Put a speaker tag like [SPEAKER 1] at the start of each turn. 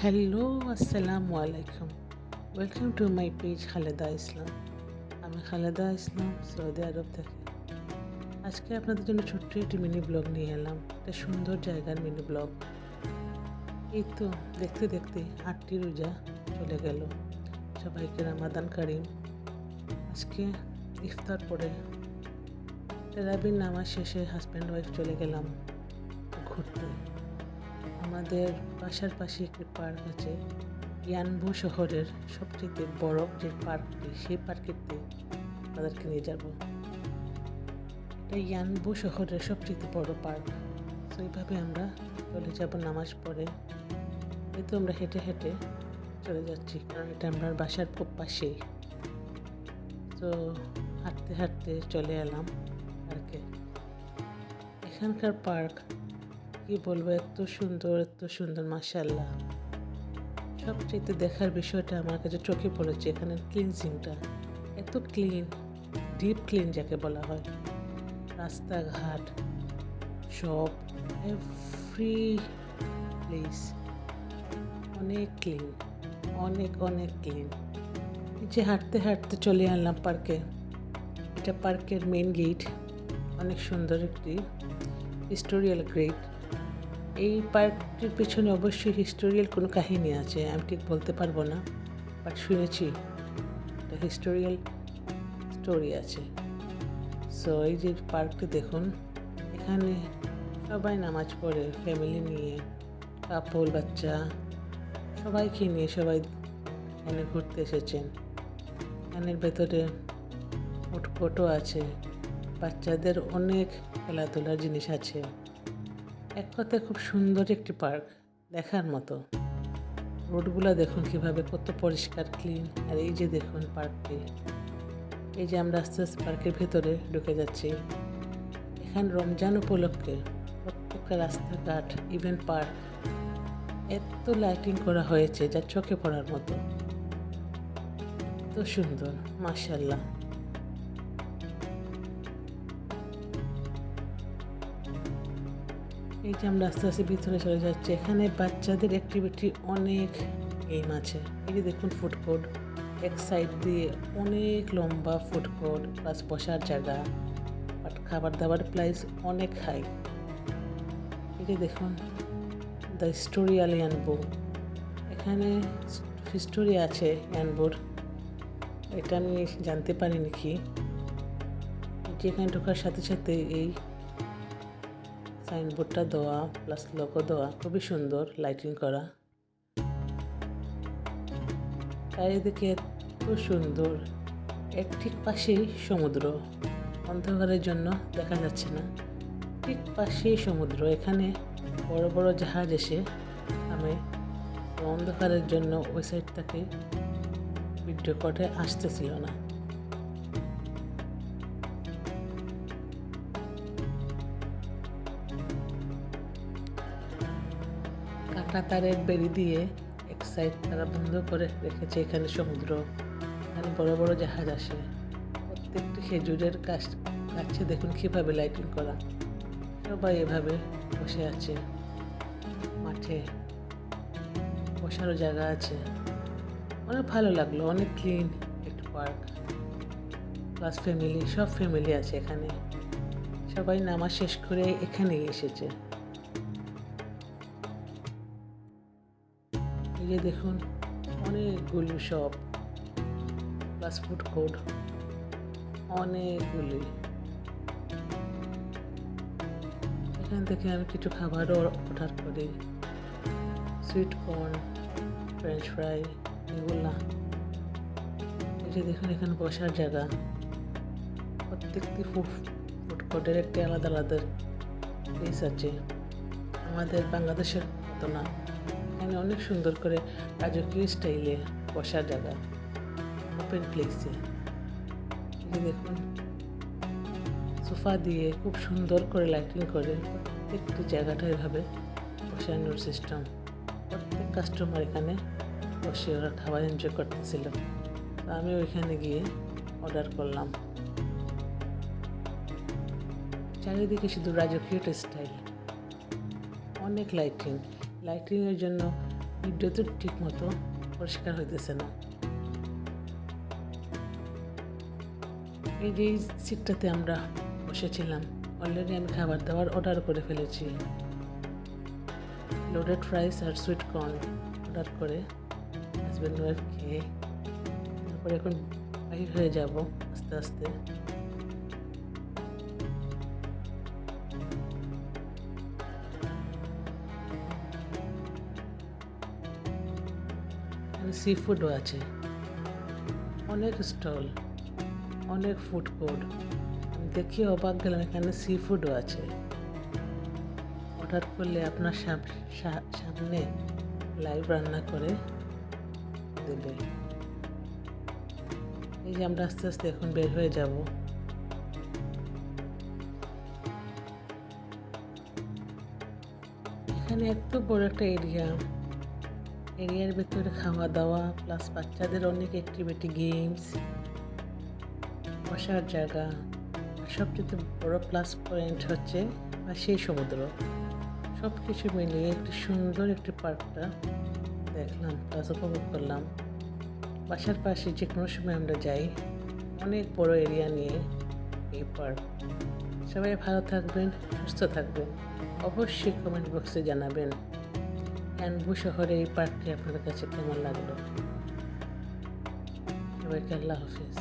[SPEAKER 1] Hello, আসসালামু আলাইকুম। Welcome to my page Khaleda Islam. আমি খালেদা ইসলাম, সৌদি আরব থেকে। আজকে আপনাদের জন্য ছোট্ট একটি মিনি ব্লগ নিয়ে এলাম, একটা সুন্দর জায়গার মিনি ব্লগ। এই তো দেখতে দেখতে 8টি রোজা চলে গেল। সবাইকে রামাদান কারিম। আজকে ইফতার পরে তেরাবির নামাজ শেষে হাজব্যান্ড ওয়াইফ চলে গেলাম ঘুরতে। আমাদের বাসার পাশে একটি পার্ক আছে, ইয়ানবু শহরের সবচেয়ে বড় যে পার্কটি, সেই পার্কেতে তাদেরকে নিয়ে যাব। এটা ইয়ানবু শহরের সবচেয়ে বড় পার্ক। তো এইভাবে আমরা চলে যাব নামাজ পড়ে। এই তো আমরা হেঁটে হেঁটে চলে যাচ্ছি, কারণ এটা আমার বাসার খুব পাশেই। তো হাঁটতে হাঁটতে চলে এলাম পার্কে। এখানকার পার্ক কি বলবো, এত সুন্দর মাশাআল্লাহ। সবচেয়ে দেখার বিষয়টা আমার কাছে চোখে পড়েছে এখানের ক্লিনজিংটা। এত ক্লিন, ডিপ ক্লিন যাকে বলা হয়। রাস্তাঘাট, শপ, এভরি প্লেস অনেক ক্লিন, অনেক ক্লিন। যে হাঁটতে হাঁটতে চলে আনলাম পার্কে। এটা পার্কের মেন গেট। অনেক সুন্দর একটি হিস্টোরিয়াল গেট। এই পার্কটির পেছনে অবশ্যই হিস্টোরিয়াল কোনো কাহিনী আছে, আমি ঠিক বলতে পারবো না, বাট শুনেছি একটা হিস্টোরিয়াল স্টোরি আছে। সো এই যে পার্কটি দেখুন, এখানে সবাই নামাজ পড়ে ফ্যামিলি নিয়ে, কাপল বাচ্চা সবাইকে নিয়ে সবাই এখানে ঘুরতে এসেছেন। এখানের ভেতরে ফুটকোর্টও আছে, বাচ্চাদের অনেক খেলাধুলার জিনিস আছে। এক কথায় খুব সুন্দর একটি পার্ক, দেখার মতো। রোডগুলো দেখুন কিভাবে কত পরিষ্কার, ক্লিন। আর এই যে দেখুন পার্কটি, এই যে আমরা আস্তে আস্তে পার্কের ভেতরে ঢুকে যাচ্ছি। এখানে রমজান উপলক্ষে প্রত্যেকটা রাস্তাঘাট, ইভেন পার্ক এত লাইটিং করা হয়েছে যা চোখে পড়ার মতো। এত সুন্দর মাশাআল্লাহ। এই যে আমরা আস্তে আস্তে ভিতরে চলে যাচ্ছি। এখানে বাচ্চাদের অ্যাক্টিভিটি অনেক গেম আছে। এই যে দেখুন ফুডকোর্ট, এক সাইড দিয়ে অনেক লম্বা ফুডকোর্ট প্লাস বসার জায়গা, বাট খাবার দাবার প্রাইস অনেক হাই। এই যে দেখুন দ্য হিস্টোরিয়াল ইয়ানবু। এখানে হিস্টোরি আছে ইয়ানবুর, এটা আমি জানতে পারিনি কি। যে এখানে ঢোকার সাথে সাথে এই সাইনবোর্ডটা দেওয়া প্লাস লোগো দেওয়া, খুবই সুন্দর লাইটিং করা। চারিদিকে এত সুন্দর। এর ঠিক পাশেই সমুদ্র, অন্ধকারের জন্য দেখা যাচ্ছে না। ঠিক পাশেই সমুদ্র, এখানে বড় বড় জাহাজ এসে থামে। অন্ধকারের জন্য ওই সাইড থেকে ভিডিও কোর্টে আসতেছিল না। কাঁটা তারের বেড়ি দিয়ে এক সাইড তারা বন্ধ করে রেখেছে। এখানে সমুদ্র, এখানে বড় বড় জাহাজ আসে। প্রত্যেকটি খেজুরের গাছে দেখুন কীভাবে লাইটিং করা। সবাই এভাবে বসে আছে। মাঠে বসারও জায়গা আছে। অনেক ভালো লাগলো, অনেক ক্লিন একটি পার্ক। প্লাস ফ্যামিলি, সব ফ্যামিলি আছে এখানে। সবাই নামাজ শেষ করে এখানেই এসেছে। এই যে দেখুন অনেকগুলো শপ প্লাস ফুড কোর্ট, অনেকগুলি। এখান থেকে আমি কিছু খাবারও অর্ডার করি, সুইট কর্ন, ফ্রেঞ্চ ফ্রাই, এগুলা। এই যে দেখুন এখানে বসার জায়গা। প্রত্যেকটি ফুড কোর্টের একটি আলাদা আলাদা প্লেস আছে, আমাদের বাংলাদেশের মতো না। এখানে অনেক সুন্দর করে রাজকীয় স্টাইলে বসার জায়গা, ওপেন প্লেসে। এই দেখুন সোফা দিয়ে খুব সুন্দর করে লাইটিং করে প্রত্যেকটি জায়গাটা এভাবে বসানোর সিস্টেম। প্রত্যেক কাস্টমার এখানে বসে ওরা খাবার এনজয় করতেছিল। তো আমি ওইখানে গিয়ে অর্ডার করলাম। চারিদিকে শুধু রাজকীয় স্টাইল, অনেক লাইটিংয়ের জন্য ভিডিওতে ঠিক মতো পরিষ্কার হইতেছে না। এই যে সিটটাতে আমরা বসেছিলাম, অলরেডি আমি খাবার দাবার অর্ডার করে ফেলেছি। লোডেড ফ্রাইস আর সুইট কর্ন অর্ডার করে হাজব্যান্ড ওয়াইফ খেয়ে তারপরে এখন বাহির হয়ে যাব আস্তে আস্তে। সি ফুডও আছে, অনেক স্টল, অনেক ফুড কোর্ট। আমি দেখি অবাক গেলাম, এখানে সি ফুডও আছে। অর্ডার করলে আপনার সামনে লাইভ রান্না করে দেবে। এই যে আমরা আস্তে আস্তে এখন বের হয়ে যাব। এখানে এত বড় একটা এরিয়ার ভেতরে খাওয়া দাওয়া প্লাস বাচ্চাদের অনেক অ্যাক্টিভিটি, গেমস, বসার জায়গা। সবচেয়ে বড় প্লাস পয়েন্ট হচ্ছে সেই সমুদ্র। সব কিছু মিলিয়ে একটি সুন্দর একটি পার্কটা দেখলাম প্লাস উপভোগ করলাম। বাসার পাশে যে কোনো সময় আমরা যাই, অনেক বড় এরিয়া নিয়ে এই পার্ক। সবাই ভালো থাকবেন, সুস্থ থাকবেন। অবশ্যই কমেন্ট বক্সে জানাবেন ক্যানবু শহরে এই পার্কটি আপনাদের কাছে কেমন লাগলো। সবাইকে আল্লাহ হাফেজ।